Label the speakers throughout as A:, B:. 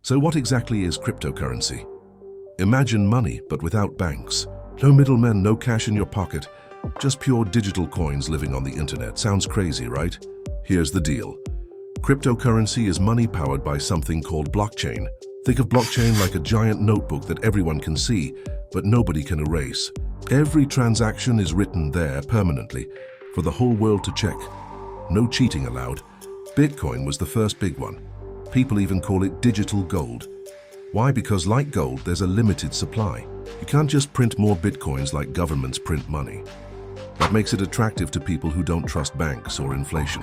A: So what exactly is cryptocurrency? Imagine money, but without banks. No middlemen, no cash in your pocket. Just pure digital coins living on the internet. Sounds crazy, right? Here's the deal. Cryptocurrency is money powered by something called blockchain. Think of blockchain like a giant notebook that everyone can see, but nobody can erase. Every transaction is written there permanently, for the whole world to check. No cheating allowed. Bitcoin was the first big one. People even call it digital gold. Why? Because like gold, there's a limited supply. You can't just print more Bitcoins like governments print money. That makes it attractive to people who don't trust banks or inflation.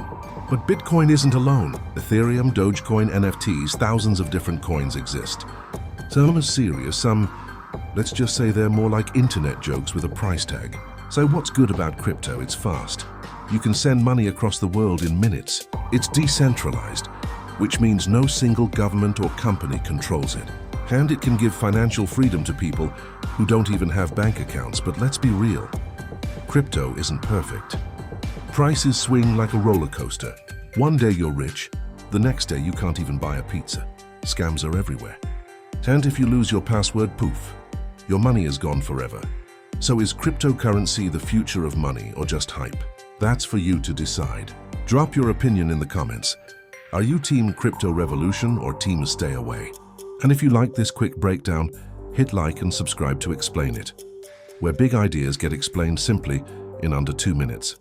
A: But Bitcoin isn't alone. Ethereum, Dogecoin, NFTs, thousands of different coins exist. Some are serious, some, let's just say they're more like internet jokes with a price tag. So what's good about crypto? It's fast. You can send money across the world in minutes. It's decentralized, which means no single government or company controls it. And it can give financial freedom to people who don't even have bank accounts. But let's be real. Crypto isn't perfect. Prices swing like a roller coaster. One day you're rich, the next day you can't even buy a pizza. Scams are everywhere. And if you lose your password, poof, your money is gone forever. So is cryptocurrency the future of money or just hype? That's for you to decide. Drop your opinion in the comments. Are you team crypto revolution or team stay away? And if you like this quick breakdown, hit like and subscribe to Explain It, where big ideas get explained simply in under 2 minutes.